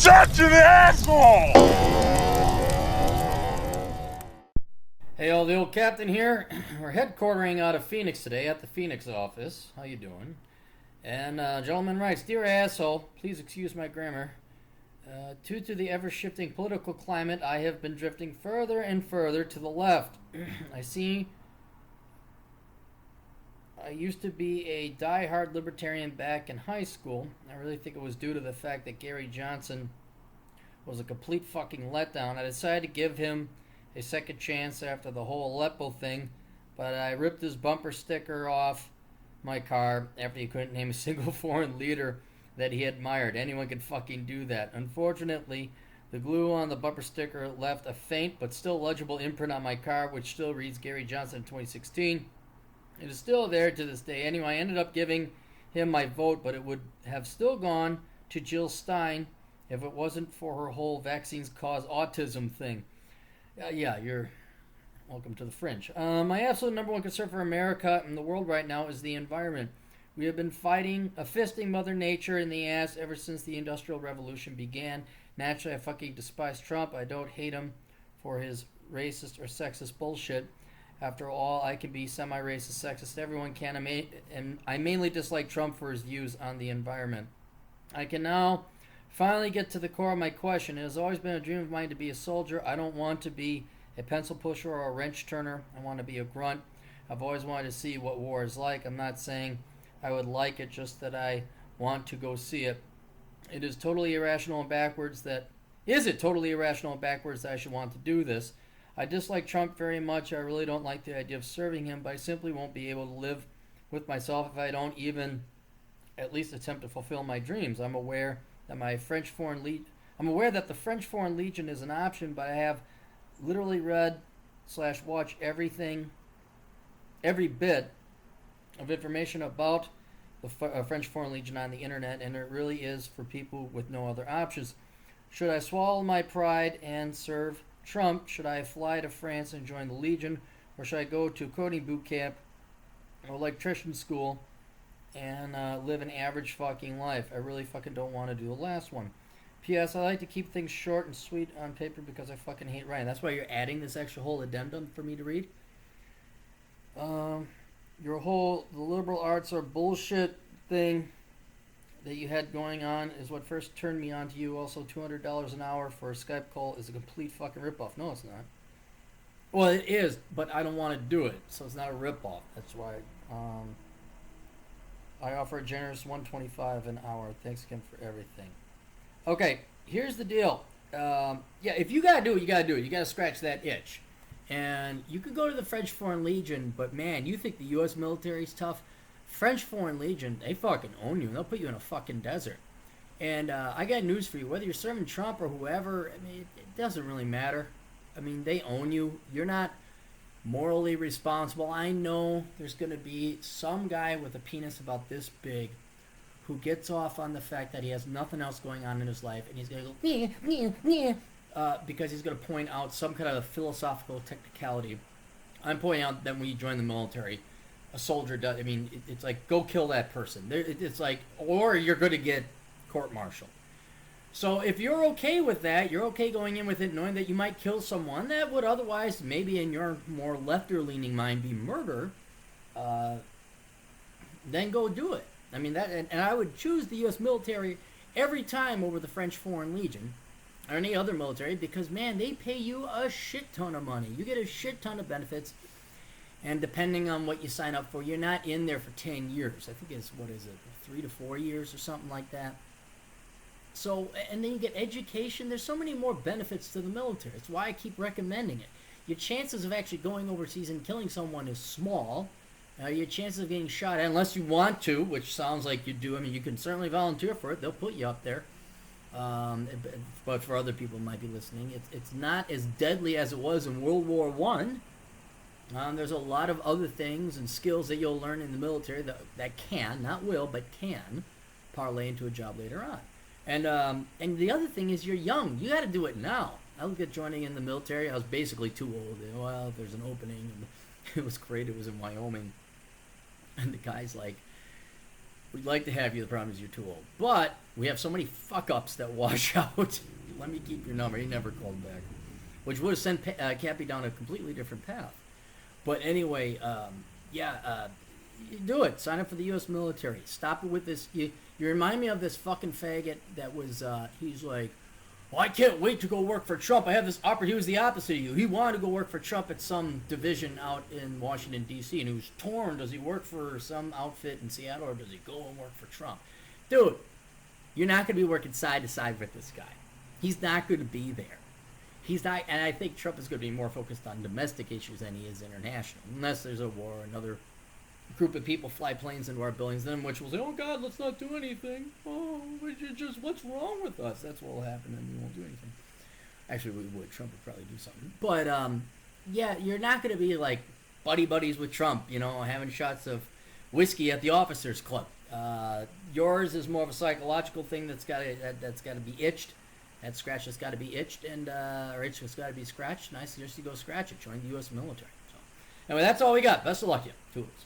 such an asshole! Hey, all, the old captain here. We're headquartering out of Phoenix today at the Phoenix office. How you doing? And gentleman writes, Dear asshole, please excuse my grammar. Due to the ever-shifting political climate, I have been drifting further and further to the left. I used to be a die-hard libertarian back in high school. I really think it was due to the fact that Gary Johnson was a complete fucking letdown. I decided to give him a second chance after the whole Aleppo thing, but I ripped his bumper sticker off my car after he couldn't name a single foreign leader that he admired. Anyone could fucking do that. Unfortunately, the glue on the bumper sticker left a faint but still legible imprint on my car, which still reads Gary Johnson 2016. It is still there to this day. Anyway, I ended up giving him my vote, but it would have still gone to Jill Stein if it wasn't for her whole vaccines cause autism thing. Yeah, you're welcome to the fringe. My absolute number one concern for America and the world right now is the environment. We have been fisting Mother Nature in the ass ever since the Industrial Revolution began. Naturally, I fucking despise Trump. I don't hate him for his racist or sexist bullshit. After all, I can be semi-racist, sexist. Everyone can. And I mainly dislike Trump for his views on the environment. I can now finally get to the core of my question. It has always been a dream of mine to be a soldier. I don't want to be a pencil pusher or a wrench turner. I want to be a grunt. I've always wanted to see what war is like. I'm not saying I would like it, just that I want to go see it. Is it totally irrational and backwards that I should want to do this? I dislike Trump very much. I really don't like the idea of serving him, but I simply won't be able to live with myself if I don't even at least attempt to fulfill my dreams. I'm aware that the French Foreign Legion is an option, but I have literally read/watched every bit of information about the French Foreign Legion on the internet, and it really is for people with no other options. Should I swallow my pride and serve Trump? Should I fly to France and join the Legion? Or should I go to coding boot camp or electrician school and live an average fucking life? I really fucking don't want to do the last one. P.S. I like to keep things short and sweet on paper because I fucking hate writing. That's why you're adding this extra whole addendum for me to read. The liberal arts are bullshit thing that you had going on is what first turned me on to you. Also, $200 an hour for a Skype call is a complete fucking ripoff. No, it's not. Well, it is, but I don't want to do it, so it's not a ripoff. That's why I offer a generous $125 an hour. Thanks again for everything. Okay, here's the deal. If you gotta do it, you gotta do it. You gotta scratch that itch. And you could go to the French Foreign Legion, but man, you think the U.S. military's tough? French Foreign Legion, they fucking own you. They'll put you in a fucking desert. And I got news for you. Whether you're serving Trump or whoever, I mean, it doesn't really matter. I mean, they own you. You're not morally responsible. I know there's going to be some guy with a penis about this big who gets off on the fact that he has nothing else going on in his life, and he's going to go, because he's going to point out some kind of philosophical technicality. I'm pointing out that when you join the military, a soldier does. I mean, it's like, go kill that person. It's like, or you're going to get court-martialed. So if you're okay with that, you're okay going in with it knowing that you might kill someone that would otherwise, maybe in your more lefter-leaning mind, be murder, then go do it. I mean, and I would choose the U.S. military every time over the French Foreign Legion or any other military because, man, they pay you a shit ton of money. You get a shit ton of benefits. And depending on what you sign up for, you're not in there for 10 years. I think it's, 3 to 4 years or something like that. So, and then you get education. There's so many more benefits to the military. That's why I keep recommending it. Your chances of actually going overseas and killing someone is small. Your chances of getting shot, unless you want to, which sounds like you do. I mean, you can certainly volunteer for it. They'll put you up there. But for other people who might be listening, it's not as deadly as it was in World War I. There's a lot of other things and skills that you'll learn in the military that can, not will, but can parlay into a job later on. And the other thing is you're young. You got to do it now. I look at joining in the military. I was basically too old. Well, if there's an opening, it was great. It was in Wyoming. And the guy's like, We'd like to have you. The problem is you're too old. But we have so many fuck-ups that wash out. Let me keep your number. He never called back. Which would have sent Cappy down a completely different path. But anyway, you do it. Sign up for the U.S. military. Stop it with this. You remind me of this fucking faggot that was, he's like, well, I can't wait to go work for Trump. I have this opportunity. He was the opposite of you. He wanted to go work for Trump at some division out in Washington, D.C., and he was torn. Does he work for some outfit in Seattle, or does he go and work for Trump? Dude, you're not going to be working side to side with this guy. He's not going to be there. He's not, and I think Trump is going to be more focused on domestic issues than he is international. Unless there's a war, another group of people fly planes into our buildings, then which will say, oh God, let's not do anything. Oh, what's wrong with us? That's what will happen, and we won't do anything. Actually, we would. Trump would probably do something. But, yeah, you're not going to be like buddies with Trump, having shots of whiskey at the officers club. Yours is more of a psychological thing that's got to be itched. That scratch has got to be itched, or itch has got to be scratched. And I suggest you go scratch it. Join the U.S. military. So, anyway, that's all we got. Best of luck to you. Toodles.